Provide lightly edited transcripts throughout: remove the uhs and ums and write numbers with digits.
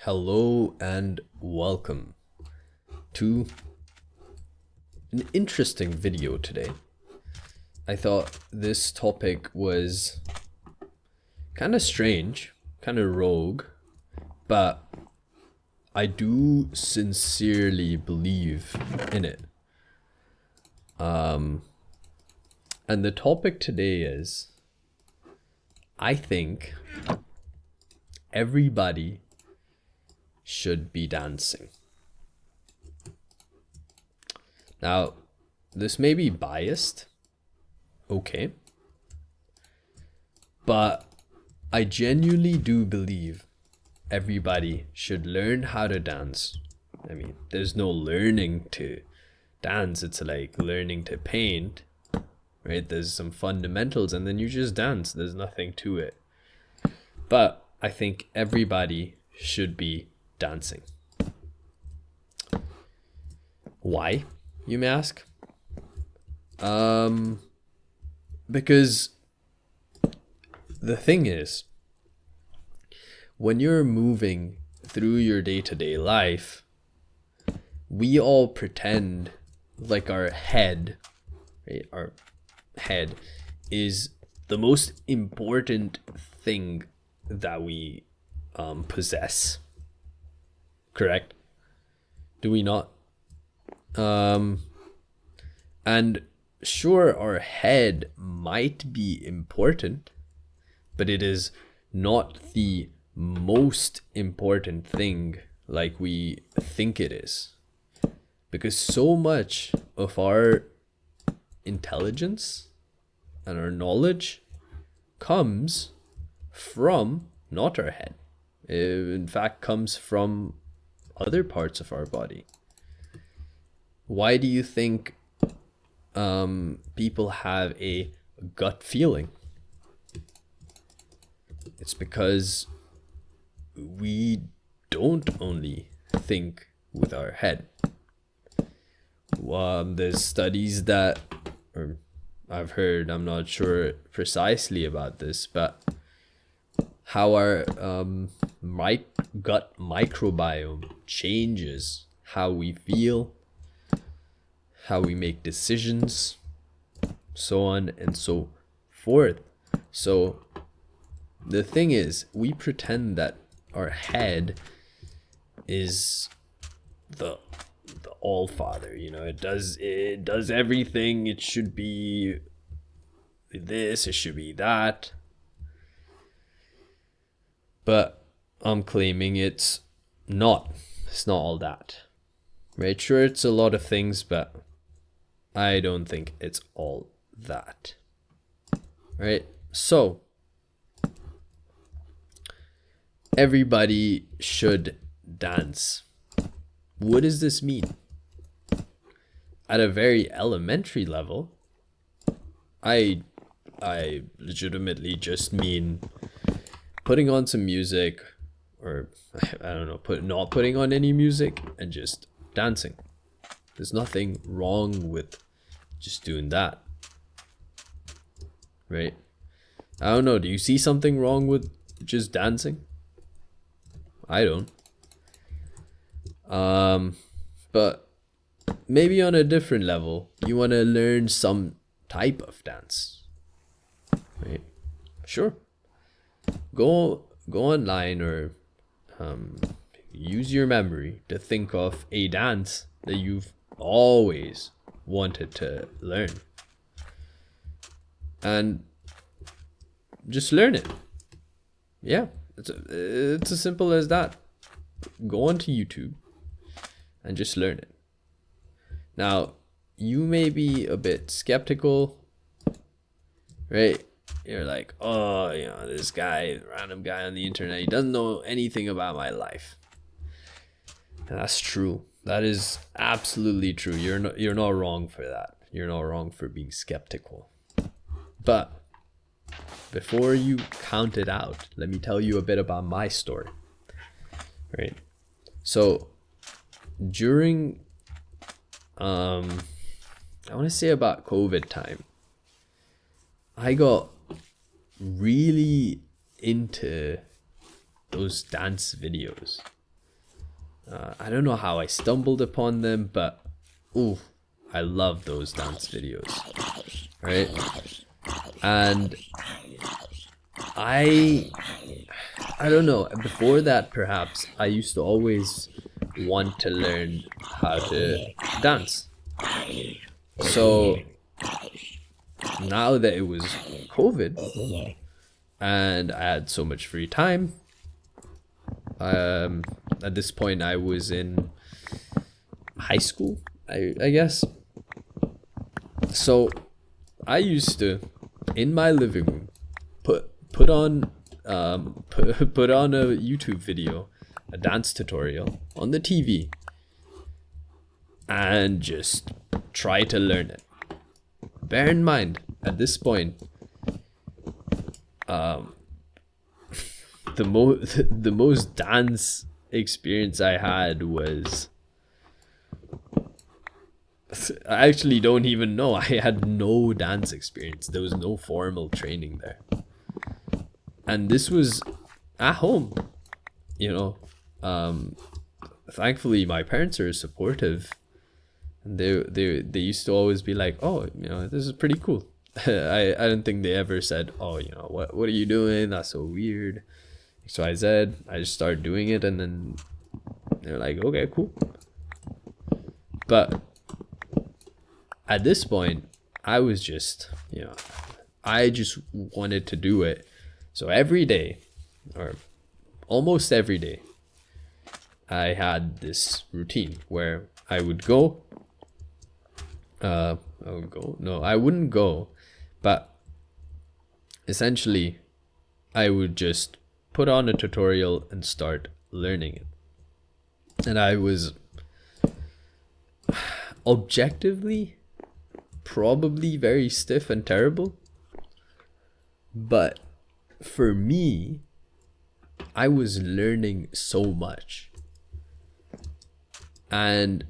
Hello and welcome to an interesting video today. I thought this topic was kind of strange, kind of rogue, but I do sincerely believe in it. And the topic today is, I think everybody should be dancing. Now, this may be biased, okay, but I genuinely do believe everybody should learn how to dance. I mean, there's no learning to dance, it's like learning to paint, right? There's some fundamentals and then you just dance, there's nothing to it. But I think everybody should be dancing. Why, you may ask? Because the thing is, when you're moving through your day-to-day life, we all pretend like our head, right? Our head is the most important thing that we possess. Correct? Do we not? And sure, our head might be important, but it is not the most important thing like we think it is. Because so much of our intelligence and our knowledge comes from not our head. It, in fact, comes from other parts of our body. Why do you think people have a gut feeling? It's because we don't only think with our head. There's studies that, or I've heard, I'm not sure precisely about this, but how our gut microbiome changes how we feel, how we make decisions, so on and so forth. So the thing is, we pretend that our head is the all father, you know, it does everything. It should be this, it should be that. But I'm claiming it's not all that, right? Sure, it's a lot of things, but I don't think it's all that, right? So everybody should dance. What does this mean? At a very elementary level, I legitimately just mean putting on some music, or I don't know, not putting on any music and just dancing. There's nothing wrong with just doing that, right? I don't know, do you see something wrong with just dancing? I don't. But maybe on a different level, you want to learn some type of dance, right? Sure. Go online or use your memory to think of a dance that you've always wanted to learn, and just learn it. Yeah, it's as simple as that. Go onto YouTube and just learn it. Now, you may be a bit skeptical, right? You're like, oh, you know, this guy, random guy on the internet, he doesn't know anything about my life. And that's true. That is absolutely true. You're not wrong for that. You're not wrong for being skeptical. But before you count it out, let me tell you a bit about my story. Right? So during I want to say about COVID time, I got really into those dance videos. I don't know how I stumbled upon them, but ooh, I love those dance videos, right? And I don't know, before that perhaps I used to always want to learn how to dance. So now that it was COVID and I had so much free time, at this point I was in high school, I guess. So I used to, in my living room, put on put on a YouTube video, a dance tutorial on the TV, and just try to learn it. Bear in mind, at this point, the most dance experience I had was, I actually don't even know. I had no dance experience. There was no formal training there. And this was at home, you know. Thankfully my parents are supportive, and they used to always be like, oh, you know, this is pretty cool. I don't think they ever said, oh, you know, what are you doing, that's so weird, XYZ. I just started doing it, and then they're like, okay, cool. But at this point, I was just, you know, I just wanted to do it. So every day, or almost every day, I had this routine where I would go. I would go. No, I wouldn't go, but essentially, I would just put on a tutorial and start learning it. And I was objectively probably very stiff and terrible, but for me, I was learning so much, and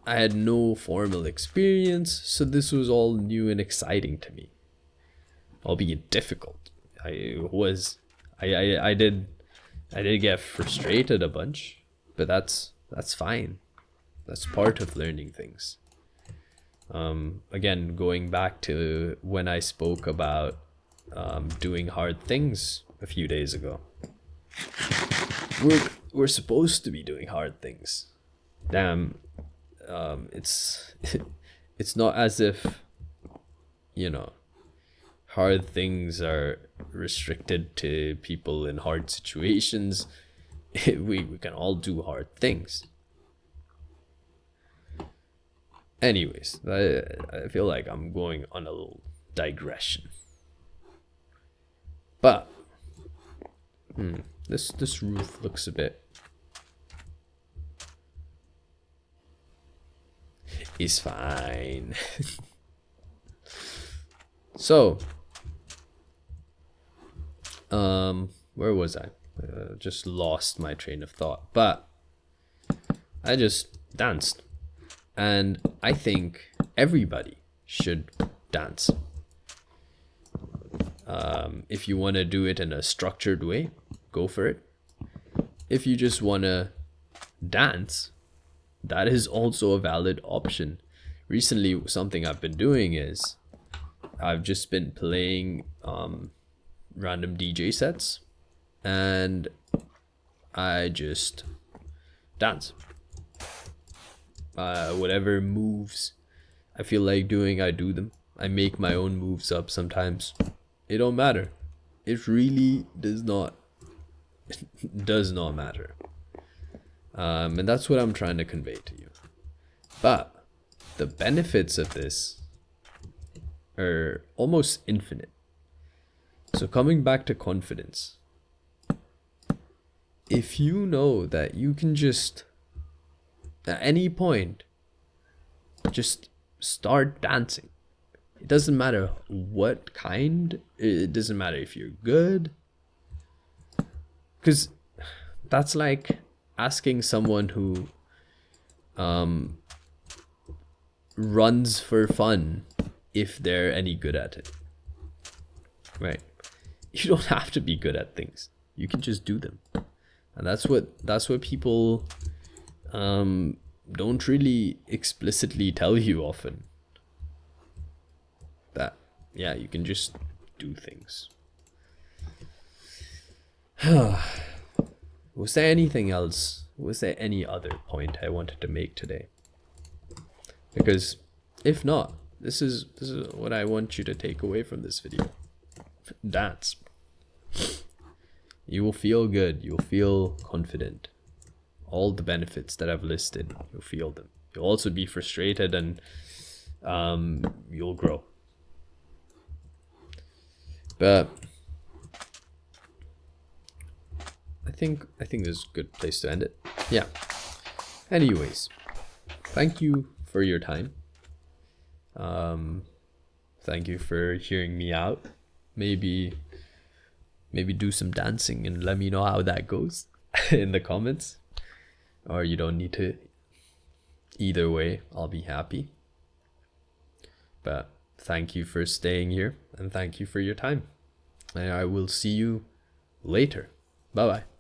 I had no formal experience, so this was all new and exciting to me, albeit difficult. I did get frustrated a bunch, but that's fine. That's part of learning things. Again, going back to when I spoke about doing hard things a few days ago. We're supposed to be doing hard things. Damn, it's it's not as if, you know, hard things are restricted to people in hard situations. we can all do hard things. Anyways, I feel like I'm going on a little digression. But this roof looks a bit. It's fine. So, where was I? Just lost my train of thought. But I just danced, and I think everybody should dance. If you want to do it in a structured way, go for it. If you just want to dance, that is also a valid option. Recently, something I've been doing is I've just been playing random DJ sets, and I just dance. Whatever moves I feel like doing, I do them. I make my own moves up sometimes. It don't matter. It really does not matter. And that's what I'm trying to convey to you. But the benefits of this are almost infinite. So coming back to confidence, if you know that you can just, at any point, just start dancing. It doesn't matter what kind. It doesn't matter if you're good. Because that's like asking someone who runs for fun if they're any good at it. Right? You don't have to be good at things. You can just do them. And that's what people don't really explicitly tell you often that, yeah, you can just do things. Was there anything else? Was there any other point I wanted to make today? Because if not, this is what I want you to take away from this video. Dance. You will feel good. You'll feel confident. All the benefits that I've listed, you'll feel them. You'll also be frustrated, and you'll grow. But I think this is a good place to end it. Yeah. Anyways, thank you for your time. Thank you for hearing me out. Maybe do some dancing and let me know how that goes in the comments. Or you don't need to. Either way, I'll be happy. But thank you for staying here, and thank you for your time. And I will see you later. Bye bye.